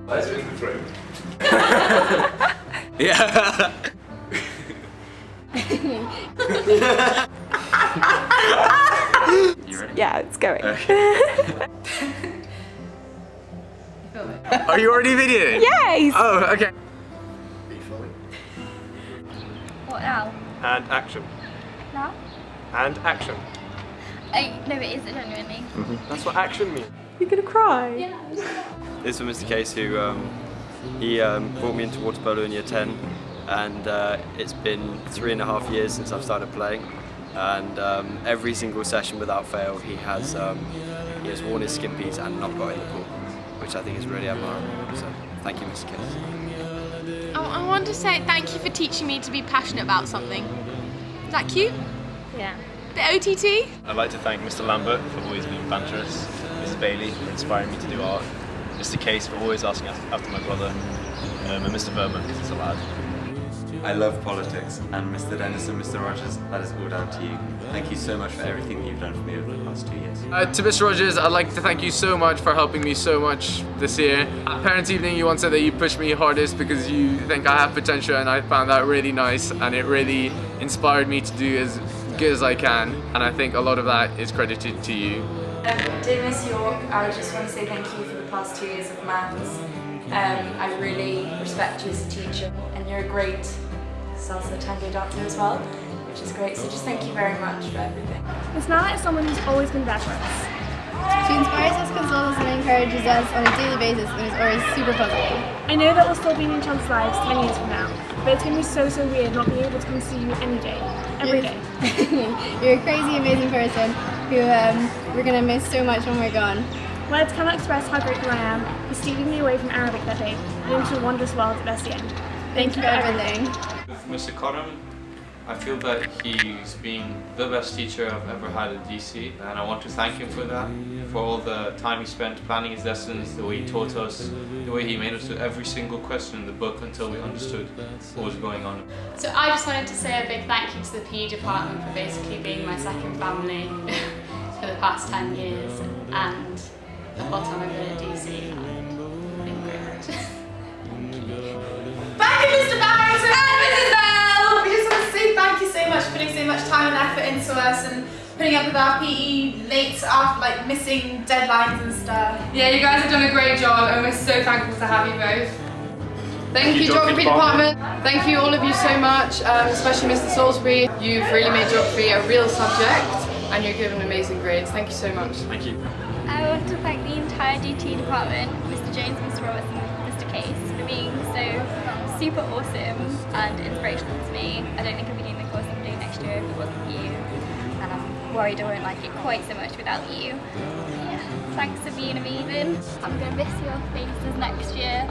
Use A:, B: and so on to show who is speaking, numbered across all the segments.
A: Let's make the frame.
B: Yeah. You ready?
C: Yeah, it's going.
B: Okay. Are you already videoing?
C: Yes!
B: Oh, okay.
A: Are you filming?
D: What now?
E: And action.
D: Now?
E: And action.
D: No, it is genuinely.
E: That's what action means.
C: You're gonna cry.
D: Yeah.
B: This is Mr. Case, who he brought me into water polo in year 10, and it's been 3.5 years since I've started playing, and every single session without fail he has worn his skimpies and not got in the pool, which I think is really admirable. So thank you, Mr. Case.
F: I want to say thank you for teaching me to be passionate about something. Is that cute?
D: Yeah.
F: The OTT?
E: I'd like to thank Mr. Lambert for always being banterous, Mrs. Bailey for inspiring me to do art, Mr. Case for always asking after my brother, and Mr. Verma because it's a lad.
G: I love politics, and Mr. Dennis and Mr. Rogers, that is all down to you. Thank you so much for everything that you've done for me over the past 2 years.
H: To Mr. Rogers, I'd like to thank you so much for helping me so much this year. At Parents' Evening, you once said that you pushed me hardest because you think I have potential, and I found that really nice, and it really inspired me to do as good as I can, and I think a lot of that is credited to you.
I: Dear Miss York, I just want to say thank you for the past 2 years of maths. I really respect you as a teacher, and you're a great salsa tango dancer as well, which is great, so just thank you very much for everything.
J: Miss Nala is someone who's always been there for us.
D: She inspires us, consoles us and encourages us on a daily basis and is always super positive.
J: I know that we'll still be in each other's lives 10 years from now, but it's going to be so weird not being able to come see you any day, every day.
D: You're a crazy, amazing person who we're going to miss so much when we're gone.
J: Words cannot express how grateful I am for stealing me away from Arabic that day and into a wondrous world at SEN.
D: Thank you for everything.
K: With Mr. Cottam, I feel that he's been the best teacher I've ever had at DC, and I want to thank him for that, for all the time he spent planning his lessons, the way he taught us, the way he made us do every single question in the book until we understood what was going on.
F: So I just wanted to say a big thank you to the PE department for basically being my second family for the past 10 years, and the whole time I've been at DC. I've been great.
I: Thank you, Mr. Barrington and Mrs. Bell! We just want to say thank you so much for putting so much time and effort into us and putting up with our PE late after, like, missing deadlines and stuff.
F: Yeah, you guys have done a great job, and we're so thankful to have you both. Thank you, Geography Department. Thank you, all of you, so much, especially Mr. Salisbury. You've really made geography a real subject, and you're given amazing grades. Thank you so much.
B: Thank you.
D: I want to thank the entire DT department, Mr. Jones, Mr. Roberts and Mr. Case for being so super awesome and inspirational to me. I don't think I'd be doing the course I'm doing next year if it wasn't for you, and I'm worried I won't like it quite so much without you. Yeah, thanks for being amazing. I'm going to miss your faces next year.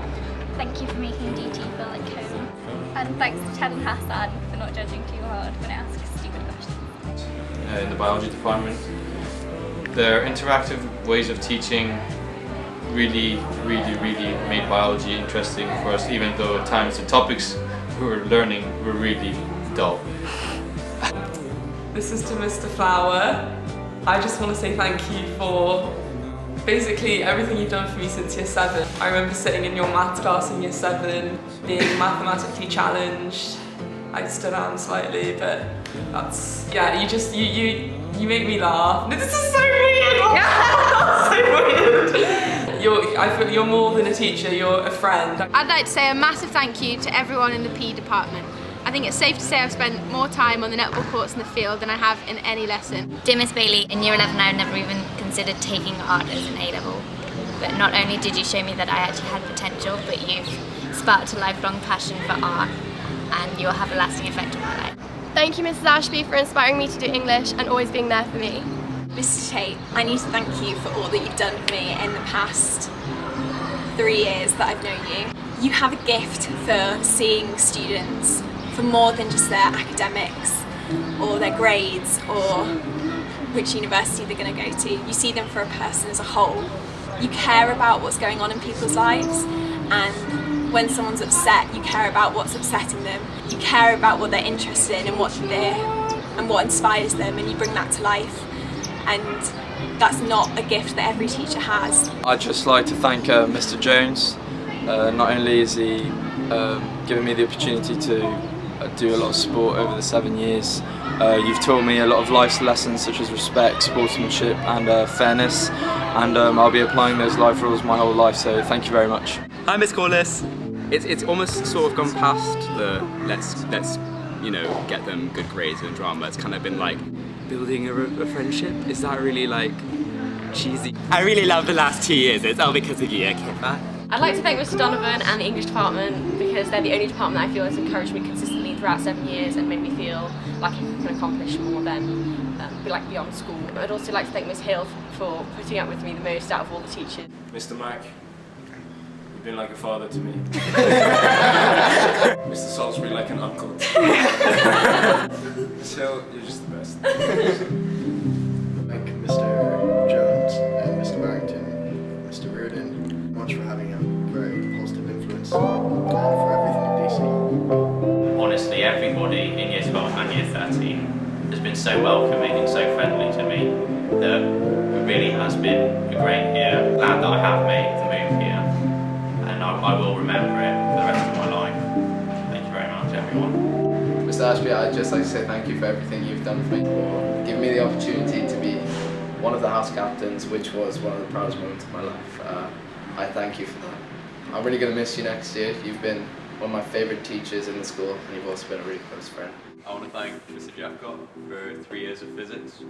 D: Thank you for making DT feel like home. And thanks to Ted and Hassan for not judging too hard when I ask stupid questions.
K: In the biology department, their interactive ways of teaching really made biology interesting for us, even though at times the topics we were learning were really dull.
L: This is to Mr. Flower. I just want to say thank you for basically everything you've done for me since year 7. I remember sitting in your maths class in year 7, being mathematically challenged. I stood out slightly, but that's, yeah, you make me laugh. This is so weird! So weird! I feel you're more than a teacher, you're a friend.
F: I'd like to say a massive thank you to everyone in the PE department. I think it's safe to say I've spent more time on the netball courts in the field than I have in any lesson.
D: Dear Miss Bailey, in year 11 I never even considered taking art as an A-level. But not only did you show me that I actually had potential, but you've sparked a lifelong passion for art, and you'll have a lasting effect on my life.
J: Thank you, Mrs. Ashby, for inspiring me to do English and always being there for me.
I: Mr. Tate, I need to thank you for all that you've done for me in the past 3 years that I've known you. You have a gift for seeing students for more than just their academics or their grades or which university they're going to go to. You see them for a person as a whole. You care about what's going on in people's lives, and when someone's upset, you care about what's upsetting them. You care about what they're interested in and what inspires them, and you bring that to life. And that's not a gift that every teacher has.
M: I'd just like to thank Mr. Jones
C: Not only is he given me the opportunity to do a lot of sport over the 7 years, you've taught me a lot of life lessons such as respect, sportsmanship and fairness, and I'll be applying those life rules my whole life, so thank you very much.
M: Hi Miss Corliss. It's almost sort of gone past the let's you know, get them good grades in drama. It's kind of been like building a friendship. Is that really like cheesy? I really love the last 2 years. It's all because of you, okay, bye.
N: I'd like to thank Mr. Donovan and the English department because they're the only department I feel has encouraged me consistently throughout 7 years and made me feel like I can accomplish more than like beyond school. I'd also like to thank Ms. Hill for putting up with me the most out of all the teachers.
O: Mr. Mack, you've been like a father to me. Mr. Salisbury, like an uncle. So, you're just the best.
A: Thank Mr. Jones and Mr. Barrington, Mr. Reardon, much for having a very positive influence for everything in DC.
P: Honestly, everybody in year 12 and year 13 has been so welcoming and so friendly to me that it really has been a great year. Glad that I have made the move here, and I will remember it for the rest of my life. Thank you very much, everyone.
Q: Mr. Ashby, I'd just like to say thank you for everything you've done for me, for giving me the opportunity to be one of the house captains, which was one of the proudest moments of my life. I thank you for that. I'm really going to miss you next year. You've been one of my favourite teachers in the school, and you've also been a really close friend.
G: I want to thank Mr. Jeffcott for 3 years of physics.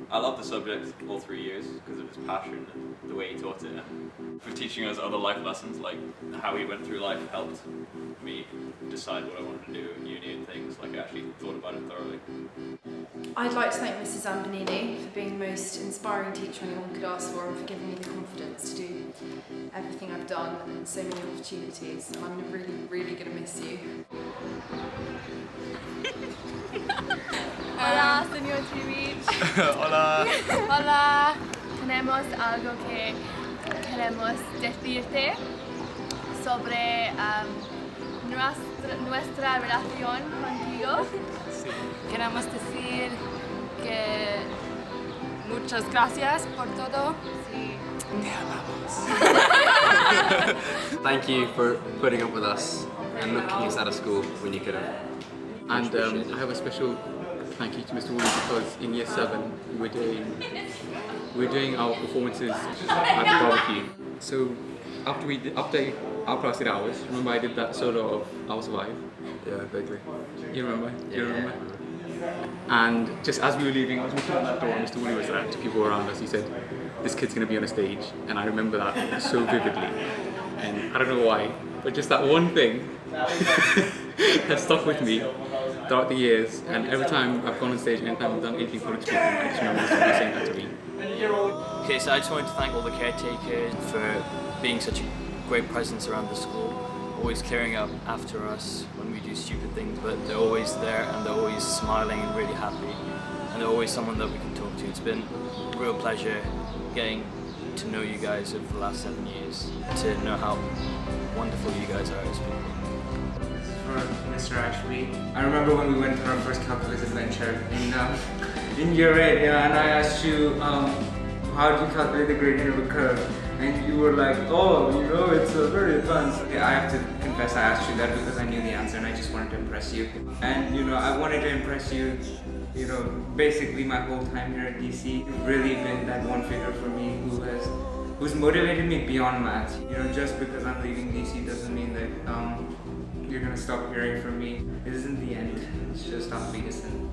G: I love the subject all 3 years because of his passion and the way he taught it, and for teaching us other life lessons, like how he went through life helped me decide what I wanted to do in uni and things. Like I actually thought about it thoroughly.
R: I'd like to thank Mrs. Zambanini for being the most inspiring teacher anyone could ask for and for giving me the confidence to do everything I've done and so many opportunities. I'm really, really going to miss you.
S: Hola, señor Trivich.
C: Hola.
S: Hola. Tenemos algo que queremos decirte sobre nuestra relación contigo.
C: Sí.
S: Queremos decir que muchas gracias por todo. Sí.
C: Thank you for putting up with us and looking us out of school when you could have.
H: And I have a special thank you to Mr. Woolley because in year 7 we're doing our performances at the barbecue. So after our class did ours, remember I did that solo of I'll Survive?
C: Yeah, vaguely.
H: You remember?
C: Yeah.
H: You remember? And just as we were leaving, I was looking at that door and Mr. Woolley was there to people around us. He said, this kid's going to be on a stage. And I remember that so vividly. And I don't know why, but just that one thing has stuck with me throughout the years, and every time I've gone on stage, anytime I've done anything public speaking, I just remember somebody saying that to me.
B: Okay, so I just wanted to thank all the caretakers for being such a great presence around the school, always clearing up after us when we do stupid things, but they're always there and they're always smiling and really happy, and they're always someone that we can talk to. It's been a real pleasure getting to know you guys over the last 7 years, to know how wonderful you guys are as people.
T: For Mr. Ashby. I remember when we went on our first calculus adventure in year 8, yeah, and I asked you how do you calculate the gradient of a curve, and you were like, oh, you know, it's very advanced. Yeah, I have to confess I asked you that because I knew the answer and I just wanted to impress you. And you know, I wanted to impress you, you know, basically my whole time here at DC. You've really been that one figure for me who's motivated me beyond maths. You know, just because I'm leaving DC doesn't mean that you're gonna stop hearing from me. It isn't the end, it's just our beginning.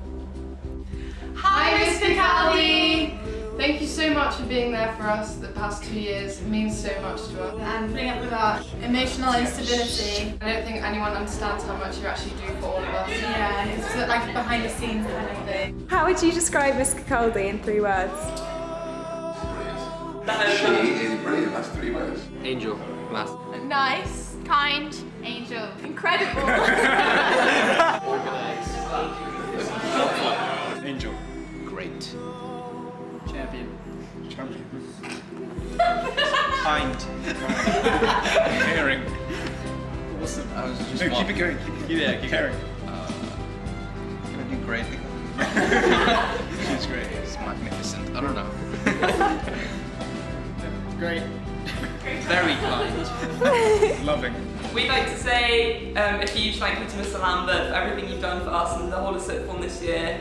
F: Hi, Mr. Caldy! Thank you so much for being there for us the past 2 years. It means so much to us.
S: And putting up with our emotional instability.
F: I don't think anyone understands how much you actually do for all of us.
S: Yeah, it's like behind the scenes kind of thing.
U: How would you describe Miss Capaldi in 3 words?
A: She is brilliant, that's 3 words.
C: Angel. Math.
S: Nice, kind, angel. Incredible.
O: Angel.
C: Great.
O: Champion.
C: Kind.
O: Caring. Awesome.
C: I was just
O: no, keep it going. Keep it caring.
C: Gonna do great.
O: She's great.
C: It's magnificent. I don't know.
O: Great.
E: Very kind. Loving.
L: We'd like to say a huge thank you to Mr. Lambert for everything you've done for us and the whole of sixth form this year.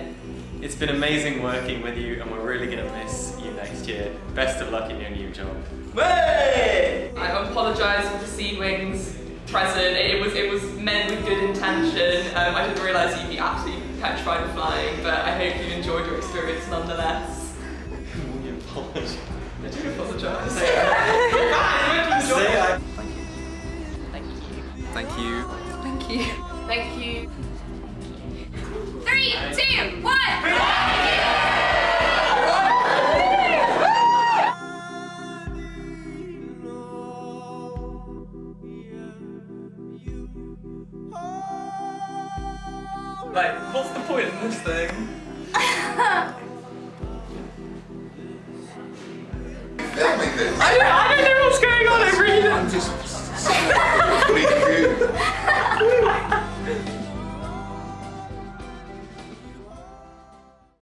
B: It's been amazing working with you, and we're really going to miss you next year. Best of luck in your new job.
L: Way! I apologise for the sea wings present. It was meant with good intention. I didn't realise you'd be absolutely petrified of flying, but I hope you enjoyed your experience nonetheless.
B: We apologise.
L: I do apologise.
B: Say
L: Thank you.
M: Thank you.
F: Thank you.
L: Thank you.
S: 3, 2, 1!
L: Like, what's the point in this thing?
V: Filming this.
L: I don't know.